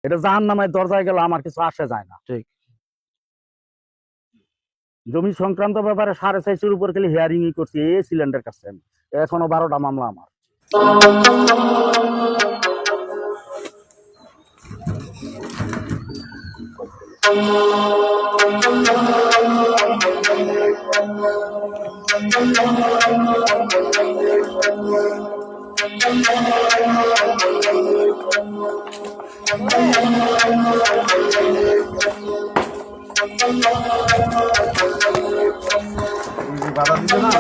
এটা জাহান্নামের দরজায় গেলে আমার কিছু আসে যায় না। ঠিক। জমি সংক্রান্ত ব্যাপারে 4.5 উপর খালি হিয়ারিং করছি এই সিলিন্ডার কাছে, এখনো 12টা মামলা আমার। বাধা দিবে না।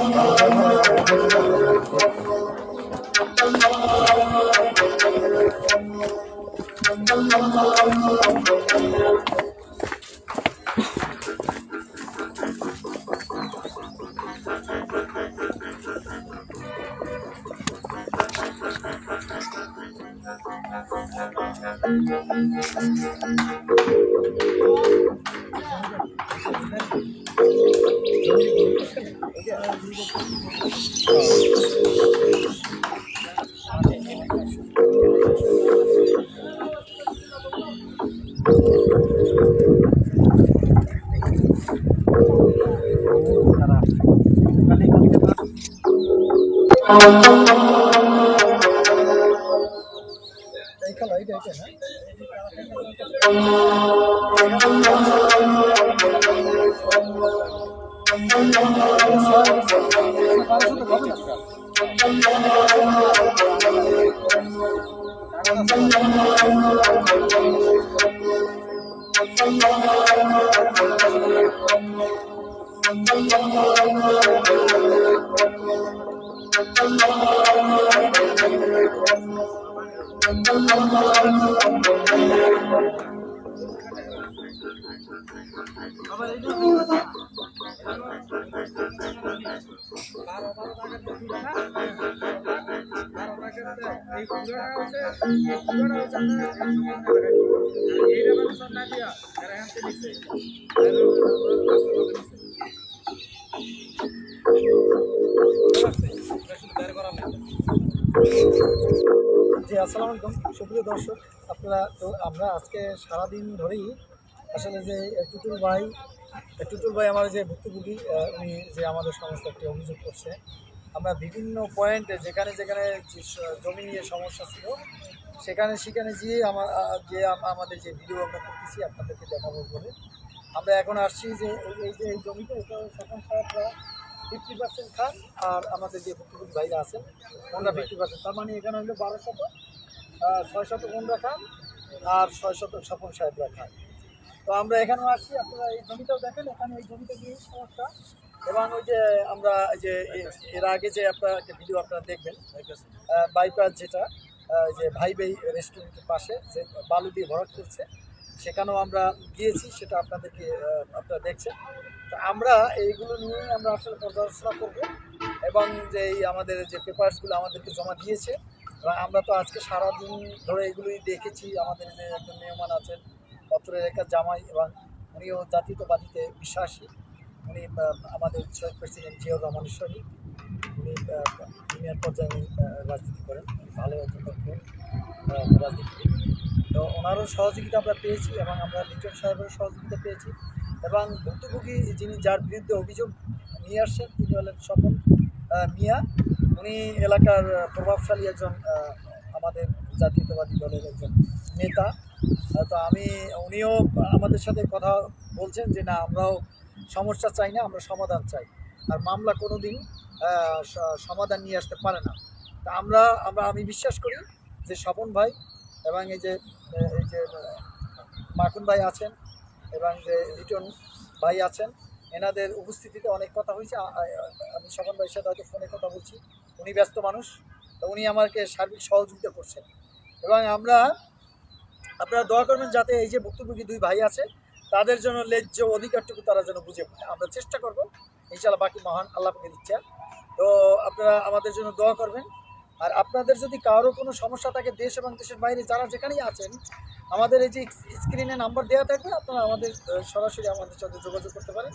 জি, আসসালামু আলাইকুম সুপ্রিয় দর্শক। আপনারা তো আমরা আজকে সারাদিন ধরেই আসলে যে টুটুল ভাই আমার যে ভুক্তভোগী, উনি যে আমাদের সমস্ত একটি অভিযোগ করছে। আমরা বিভিন্ন পয়েন্টে যেখানে যেখানে জমি নিয়ে সমস্যা ছিল সেখানে যেয়ে আমাদের যে ভিডিও আমরা করতেছি আপনাদেরকে দেখাবো বলে আমরা এখন আসছি যে এই জমিটা এটা সরকার সাহেবরা 50% খান আর আমাদের যে ভুক্তভোগী ভাইরা আছেন ওনারা 50%, তার মানে এখানে হলো 1200 ওনারা খান আর 600 স্বপন সাহেবরা খান। তো আমরা এখানেও আসছি, আপনারা এই জমিটাও দেখেন, এখানে এই জমিটা নিয়ে সমস্যা। এবং ওই যে আমরা যে এর আগে যে আপনারা একটা ভিডিও আপনারা দেখবেন বাইপাস যেটা যে ভাই রেস্টুরেন্টের পাশে যে বালু দিয়ে ভরাট করছে সেখানেও আমরা গিয়েছি, সেটা আপনাদেরকে আপনারা দেখছেন। তো আমরা এইগুলো নিয়ে আমরা আসলে পর্যালোচনা করবো এবং যে আমাদের যে পেপারসগুলো আমাদেরকে জমা দিয়েছে এবং আমরা তো আজকে সারাদিন ধরে এগুলোই দেখেছি। আমাদের যে একজন মেহমান আছেন পত্রের একটা জামাই এবং উনিও জাতীয়তাবাদীতে বিশ্বাসী, উনি আমাদের শহীদ প্রেসিডেন্ট জিয়াউর রহমান শহীদ, উনি ইউনিয়ন পর্যায়ে রাজনীতি করেন, ভালো একজন রাজনীতি। তো ওনারও সহযোগিতা আমরা পেয়েছি এবং আমরা লিটন সাহেবেরও সহযোগিতা পেয়েছি এবং ভুক্তভোগী যিনি যার বিরুদ্ধে অভিযোগ নিয়ে আসছেন তিনি হলেন স্বপন মিয়া। উনি এলাকার প্রভাবশালী একজন আমাদের জাতীয়তাবাদী দলের একজন নেতা। তো উনিও আমাদের সাথে কথা বলছেন যে না, আমরাও সমস্যা চাই না, আমরা সমাধান চাই, আর মামলা কোনো দিন সমাধান নিয়ে আসতে পারে না। তা আমি বিশ্বাস করি যে স্বপন ভাই এবং এই যে মাকুন ভাই আছেন এবং যে লিটন ভাই আছেন, এনাদের উপস্থিতিতে অনেক কথা হয়েছে। আমি স্বপন ভাইয়ের সাথে হয়তো ফোনে কথা বলছি, উনি ব্যস্ত মানুষ, তো উনি আমাকে সার্বিক সহযোগিতা করছেন এবং আপনারা দোয়া করবেন যাতে এই যে ভুক্তভোগী দুই ভাই আছে তাদের জন্য ন্যায্য অধিকারটুকু তারা যেন বুঝে পায়। আমরা চেষ্টা করব ইনশাআল্লাহ, বাকি মহান আল্লাহ পাকের ইচ্ছা। তো আপনারা আমাদের জন্য দোয়া করবেন। আর আপনাদের যদি কারো কোনো সমস্যা থাকে দেশ এবং দেশের বাইরে যারা যেখানেই আছেন, আমাদের এই যে স্ক্রিনে নাম্বার দেওয়া থাকবে, আপনারা আমাদের সরাসরি আমাদের সাথে যোগাযোগ করতে পারেন।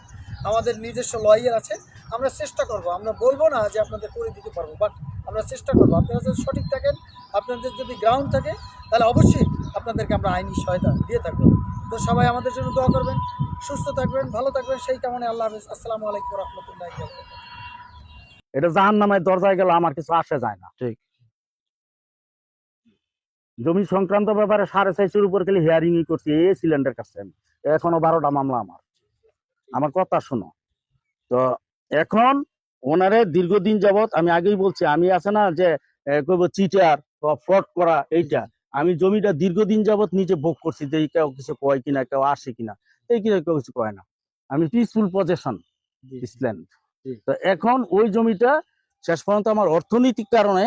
আমাদের নিজস্ব লয়ার আছে, আমরা চেষ্টা করব, আমরা বলবো না যে আপনাদের করে দিতে পারবো, বাট আমরা চেষ্টা করবো। আপনারা যদি সঠিক থাকেন, আপনাদের যদি গ্রাউন্ড থাকে, তাহলে অবশ্যই আপনাদেরকে আমরা আইনি সহায়তা দিয়ে থাকবো। তো সবাই আমাদের জন্য দোয়া করবেন, সুস্থ থাকবেন, ভালো থাকবেন, সেই কামনে আল্লাহ হাফেজ। আসসালামু আলাইকুম রহমতুল্লাহ। এটা জাহান্নামের দরজায় গেলে আমার কিছু আসে যায় না। ঠিক। জমি সংক্রান্ত ব্যাপারে 4.5 উপর খালি হিয়ারিং করছি এই সিলিন্ডার কাছে আমি। এখনো 12টা মামলা আমার কথা শোনো। তো এখন ওনারে দীর্ঘদিন যাবত আমি আগেই বলছি, আমি আছে না যে কইব চিটার বা ফ্রড করা, এইটা আমি জমিটা দীর্ঘদিন যাবত নিজে ভোগ করছি, যে কেউ কিছু কয় কিনা, কেউ আসে কিনা, এই কিনা কেউ কিছু কয় না। আমি পিসফুল পজেশন ইসল্যান্ড। তো এখন ওই জমিটা শেষ পর্যন্ত আমার অর্থনৈতিক কারণে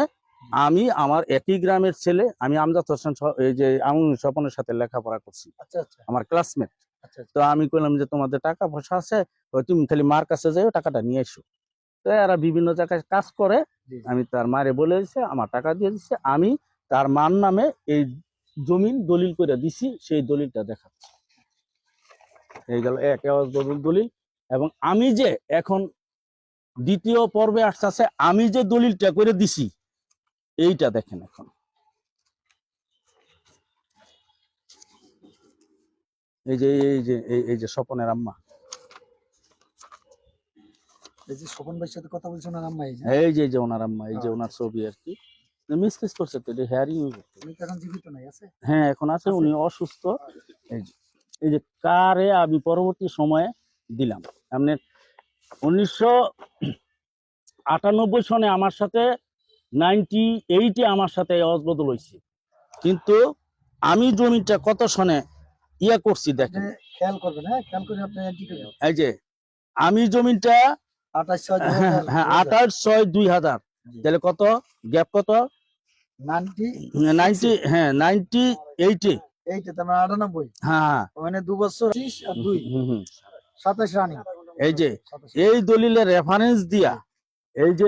আমি আমার একই গ্রামের ছেলে, আমি আমজাদ হোসেন এই যে আমিনুল স্বপনের সাথে লেখাপড়া করছি, আচ্ছা আচ্ছা আমার ক্লাসমেট। আচ্ছা তো আমি কইলাম যে তোমাদের টাকা পয়সা আছে, তুমি খালি মার কাছে যাও, টাকাটা নিয়ে এসো। তো এরা বিভিন্ন জায়গায় কাজ করে, আমি তার মারে বলে দিছে, আমার টাকা দিয়ে দিচ্ছে, আমি তার মার নামে এই জমিন দলিল করে দিছি, সেই দলিলটা দেখাচ্ছি। এই গেল এক দলিল। এবং আমি যে এখন দ্বিতীয় পর্বে আসতেছে, আমি যে দলিলটা করে দিছি এইটা দেখেন। এখন এই যে স্বপনের আম্মা, এই যে স্বপন ভাইয়ের সাথে কথা বলছেন না আম্মা, এই যে ওনার আম্মা, এই যে ওনার ছবি আর কি। মিসকেস করছে তো, এটা হেয়ারিং। উনি এখন জীবিত নাই? আছে, হ্যাঁ এখন আছে, উনি অসুস্থ। এই যে কারে আমি পরবর্তী সময়ে দিলাম। আপনার 1998 সনে আমার সাথে 98-এ আমার সাথে অজবদল হয়েছে, কিন্তু আমি জমিটা কত সনে ইয়া করছি দেখেন। খেয়াল করবেন, হ্যাঁ খেয়াল করে আপনি এন্ট্রি করবেন। এই যে আমি জমিটা 28/6/2000, তাহলে কত গ্যাপ, কত 90 হ্যাঁ 98-এ, এইটা তো আমরা 98, হ্যাঁ মানে 2 বছর 30 আর 2 27 রানিং। এই যে এই দলিলের রেফারেন্স দিয়া, এই যে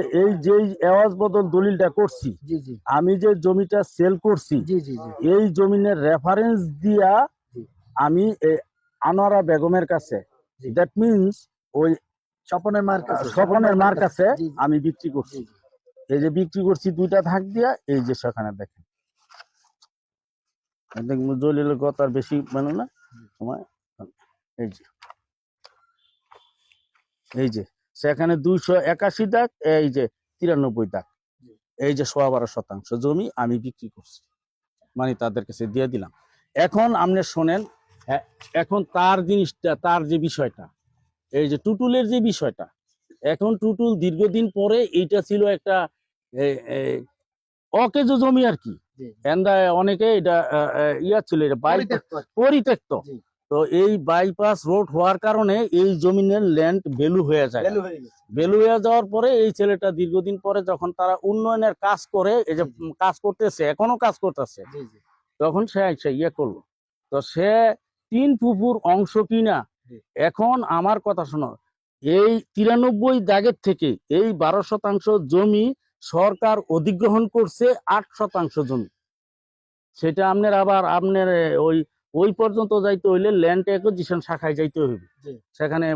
আওয়াজ বদল দলিলটা করছি, জি জি আমি যে জমিটা সেল করছি, জি জি জি এই জমিনের রেফারেন্স দিয়া আমি আনোয়ারা বেগমের কাছে, দ্যাট মিনস ওই স্বপনের মার কাছে জি, জি। আমি বিক্রি করছি। এই যে বিক্রি করছি 2টা ভাগ দিয়া, এই যে সেখানে দেখেন দলিলের কথা আর বেশি মানে না সময়। এই যে সেখানে 281 দাগ, এই যে 93 দাগ, এই যে 12.5% জমি আমি বিক্রি করছি, মানে তাদের কাছে দিয়ে দিলাম। এখন আপনি শোনেন, এখন তার জিনিসটা, তার যে বিষয়টা, এই যে টুটুলের যে বিষয়টা, এখন টুটুল দীর্ঘদিন পরে, এইটা ছিল একটা অকেজ জমি আর কি, অনেকে এটা ইয়া ছিল, এটা পরিত্যক্ত। তো এই বাইপাস রোড হওয়ার কারণে এই জমিনের ল্যান্ড ভ্যালু হয়ে যায়, ভ্যালু হয়ে যাওয়ার পরে এই ছেলেটা দীর্ঘদিন পরে যখন তারা উন্নয়নের কাজ করে, এই যে কাজ করতেছে, এখনো কাজ করতেছে, তখন সে ইয়ে করলো। তো সে 3 ফুপুর অংশ কিনা, এখন আমার কথা শোনো, এই 93 দাগের থেকে এই 12% জমি সরকার অধিগ্রহণ করছে 8% জমি। সেটা আপনার ওই পর্যন্ত যাইতে হইলে ল্যান্ড অ্যাকুইজিশন শাখায় যাইতে হইবে, সেখানে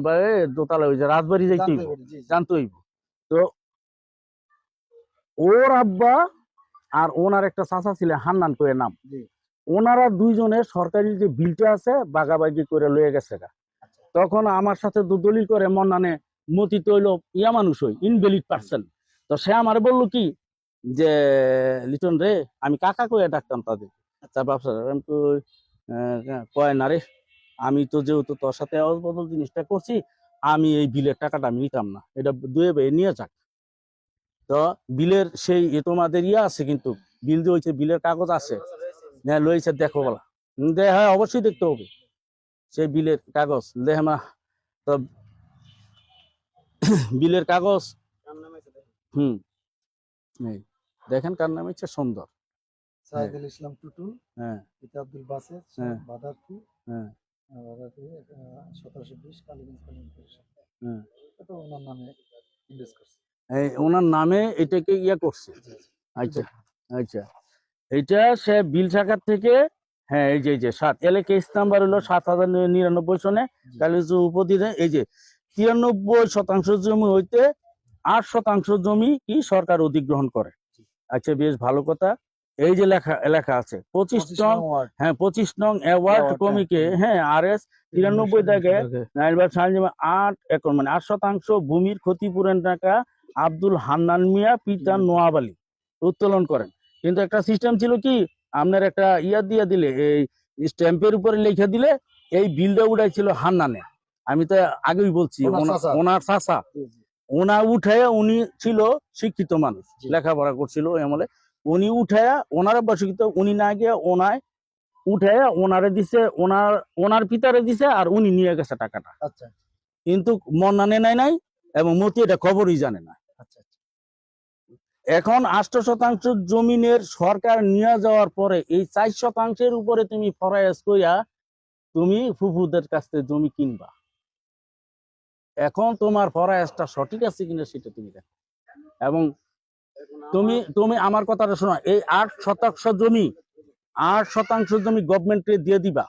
দোতলা ওই যে রাজবাড়ি যাইতে হইব, জানতে হইব। তো ওর আব্বা আর ওনার একটা চাচা ছিল হান্নান করে নাম, ওনারা দুইজনের সরকারি যে বিলটা আছে বাগাবাগি করে লয়ে গেছে। তখন আমার সাথে দলিল করে মন্নানে মতি তৈল ইয়া মানুষ হই, ইনভ্যালিড পার্সন। তো সে আমার বললো কি যে লিটন রে, আমি কাকা কয়ে ডাকতাম তাদের, তার ব্যবসা কয় না রে, আমি তো যেহেতু তোর সাথে অবদল জিনিসটা করছি, আমি এই বিলের টাকাটা আমি নিতাম না, এটা দুয়ে ভাই নিয়ে যাক। তো বিলের সেই তোমাদের ইয়ে আছে, কিন্তু বিল যে হয়েছে, বিলের কাগজ আছে, লইছে দেখো বলা, হ্যাঁ অবশ্যই দেখতে হবে সেই বিলের কাগজ, দেহমা। তো বিলের কাগজ দেখেন কার নামে ইচ্ছে, সুন্দর সাইদুল ইসলাম টুটুল, হ্যাঁ আব্দুল বাসেত, হ্যাঁ বাদারপুর, হ্যাঁ 1720 কালীগঞ্জ পরিষদ, হ্যাঁ, এটা ওনার নামে ইনভেস্ট করছে, ওনার নামে এটাকে ইয়া করছে। আচ্ছা আচ্ছা, এইটা সে বিল শাখার থেকে, হ্যাঁ এই যে 7 এলে কেস নাম্বার হলো 7099 সনে কালীগঞ্জ উপদ্বীপে, এই যে 93% জমি হইতে 8% জমি কি সরকার অধিগ্রহণ করে। আচ্ছা, বেশ ভালো কথা। এই যে লেখা লেখা আছে 25 নং, হ্যাঁ 25 নং অ্যাওয়ার্ড কমিকে, হ্যাঁ RS 93 দাগে নাইলবাগ সানজিমা 8 একর মানে 8% ভূমির ক্ষতিপূরণ টাকা আব্দুল হান্নান মিয়া পিতা নোয়াব আলী উত্তোলন করেন। কিন্তু একটা সিস্টেম ছিল কি, আপনার একটা ইয়া দিয়ে দিলে, এই স্ট্যাম্পের উপরে লিখে দিলে এই বিলটা উঠাইছিল হান্নানে। আমি তো আগেই বলছি ওনার চাচা, ওনা উঠাইয়া, উনি ছিল শিক্ষিত মানুষ, লেখাপড়া করছিল ওই আমলে, উনি উঠাইয়া ওনারা বসিত, উনি না গিয়ে ওনায় উঠাইয়া ওনারে দিছে, ওনার পিতারে দিছে, আর উনি নিয়ে গেছে টাকাটা। আচ্ছা, কিন্তু মন্নানে নাই এবং মতি এটা খবরই জানে না। আচ্ছা, এখন 8% জমিনের সরকার নিয়ে যাওয়ার পরে এই 4% উপরে তুমি ফরায়েজ কইয়া তুমি ফুফুদের কাছ থেকে জমি কিনবা। এখন তোমার ফরায়েজটা সঠিক আছে কিনা সেটা তুমি দেখো। এবং তুমি আমার কথাটা শোনো, এই 8% জমি গভর্নমেন্টে দিয়ে দিবা।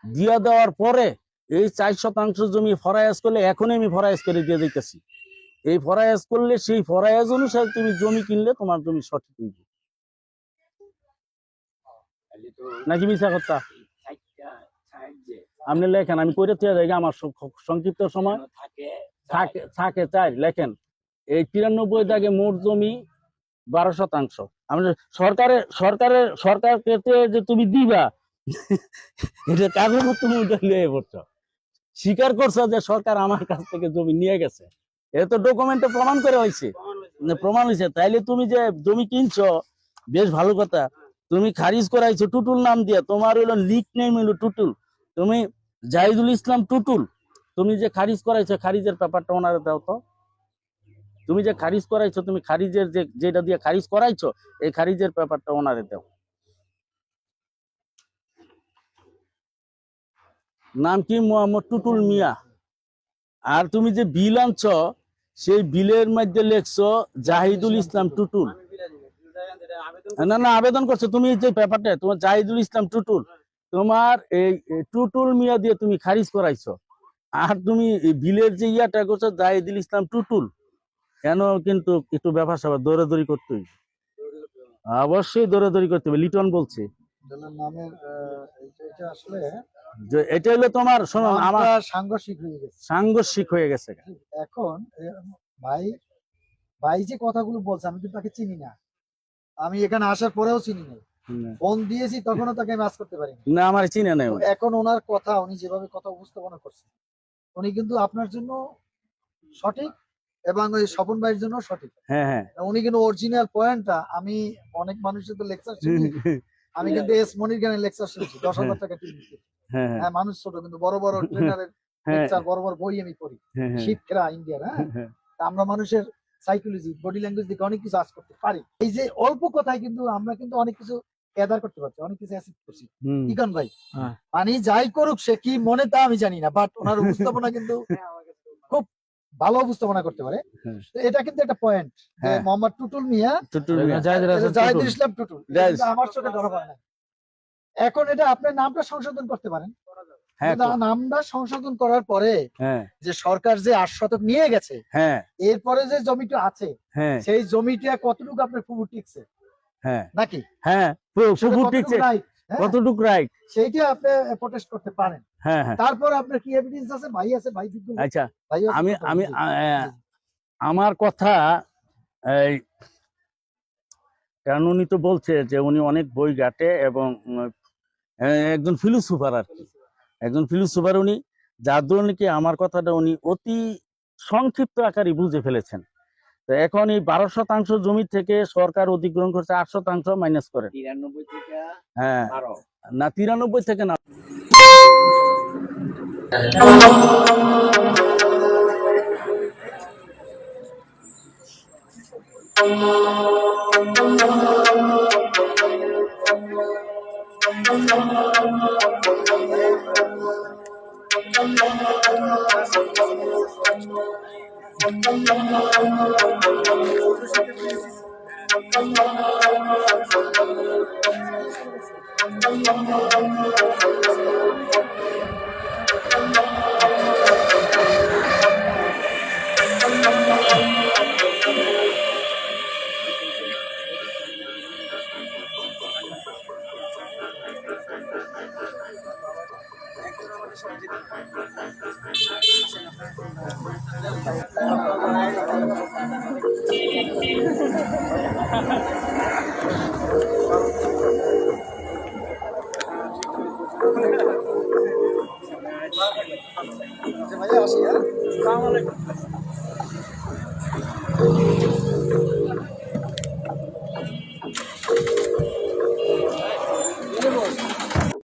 দিয়ে দেওয়ার পরে এই 4% জমি ফরায়েজ করলে, এখনই আমি ফরায়েজ করে দিয়ে দিতেছি, এই ফরায়েজ করলে সেই ফরায়েজ অনুসারে তুমি জমি কিনলে তোমার জমি সঠিক হইবে। নাকি মিছা কথা? আপনি লেখেন, আমি করে দিয়ে যাই, আমার সংক্ষিপ্ত সময় থাকে চাই লেখেন। এই 93 দাগে মোট জমি 12%। আমি সরকারকে যে তুমি দিবা, এটা কাগজ তুমি লিয়ে পড়ছো, স্বীকার করছো যে সরকার আমার কাছ থেকে জমি নিয়ে গেছে, এটা তো ডকুমেন্টে প্রমাণ করে হয়েছে, প্রমাণ হয়েছে। তাইলে তুমি যে জমি কিনছো, বেশ ভালো কথা, তুমি খারিজ করাইছো টুটুল নাম দিয়ে, তোমার হলো লিক নেম হলো টুটুল, তুমি জাহিদুল ইসলাম টুটুল, তুমি যে খারিজ করাইছো, খারিজের ব্যাপারটা ওনারে দাও তো। তুমি যে খারিজ করাইছো, তুমি খারিজের যেটা দিয়ে খারিজ করাইছো, এই খারিজের ব্যাপারটা ওনারে দাও। নাম কি? মোহাম্মদ টুটুল মিয়া। আর তুমি যে বিল আনছ, সেই বিলের মধ্যে লেখছো জাহিদুল ইসলাম টুটুল। না আবেদন করছো তুমি, যে ব্যাপারটা তোমার জাহিদুল ইসলাম টুটুল, তোমার এই টুটুল মিয়া দিয়ে তুমি খারিজ করাইছো। আর তুমি বিলের যে ইয়াটা করছো জাহিদুল ইসলাম টুটুল, কেন? কিন্তু একটু ব্যাপার স্যাপার দৌড়াদৌড়ি করতে হইবে, অবশ্যই দৌড়াদৌড়ি করতে হবে। লিটন বলছে এটা হলো তোমার, শোনো, আমার সাংঘর্ষিক হয়ে গেছে। এখন ভাই যে কথাগুলো বলছে, আমি কিন্তু তাকে চিনি না, আমি এখানে আসার পরেও চিনি না, ফোন দিয়েছি তখনও তাকে ম্যাচ করতে পারি না, আমার চিনে নাই। এখন ওনার কথা, উনি যেভাবে কথা উপস্থাপনা করছে, উনি কিন্তু আপনার জন্য সঠিক এবং ওই স্বপন ভাইয়ের জন্য সঠিক। হ্যাঁ, উনি কিন্তু অরিজিনাল পয়েন্টটা, আমি অনেক মানুষের তো লেকচার শুনি, আমি কিন্তু এস মনির গানের লেকচার শুনছি, 10,000 টাকা টিকিট। হ্যাঁ, মানুষ ছোট, কিন্তু বড় বড় ট্রেনারের লেকচার, বড় বড় বই আমি পড়ি, শিক্ষা ইন্ডিয়ার। হ্যাঁ, আমরা মানুষের সাইকোলজি, বডি ল্যাঙ্গুয়েজ দিকে অনেক কিছু আজ করতে পারি। এই যে অল্প কথায় কিন্তু আমরা কিন্তু অনেক কিছু গ্যাদার করতে পারছি, অনেক কিছু অ্যাসিভ করছি। ইকন ভাই মানে যাই করুক, সে কি মনে তা আমি জানি না, বাট ওনার উপস্থাপনা কিন্তু খুব ভালো উপস্থাপনা করতে পারে। এটা কিন্তু একটা পয়েন্ট যে মোহাম্মদ টুটুল মিয়া, জাহিদুল ইসলাম টুটুল, আমার চোখে ধরা পড়ে না। এখন এটা আপনার নামটা সংশোধন করতে পারেন, নামটা সংশোধন করার পরে যে সরকার যে 8% নিয়ে গেছে, এরপরে যে জমিটা আছে, সেই জমিটা কতটুকু আপনার ফুফু টিকছে নাকি? কতটুকু রাইট, সেইটা আপনি প্রটেস্ট করতে পারেন। তারপর আপনার কি এভিডেন্স আছে? ভাই আছে, ভাই। আচ্ছা, আমি আমার কথা, কারণ উনি তো বলছে যে উনি অনেক বই ঘাটে এবং একজন ফিলোসোফার, আর কি একজন ফিলোসোফার উনি, যার ধরনের কি আমার কথাটা উনি অতি সংক্ষিপ্ত আকারে বুঝে ফেলেছেন। তো এখন এই 12% জমি থেকে সরকার অধিগ্রহণ করছে 8% মাইনাস করে 93 থেকে। হ্যাঁ, না 93 থেকে না, ভাইয়া আসি, হ্যাঁ?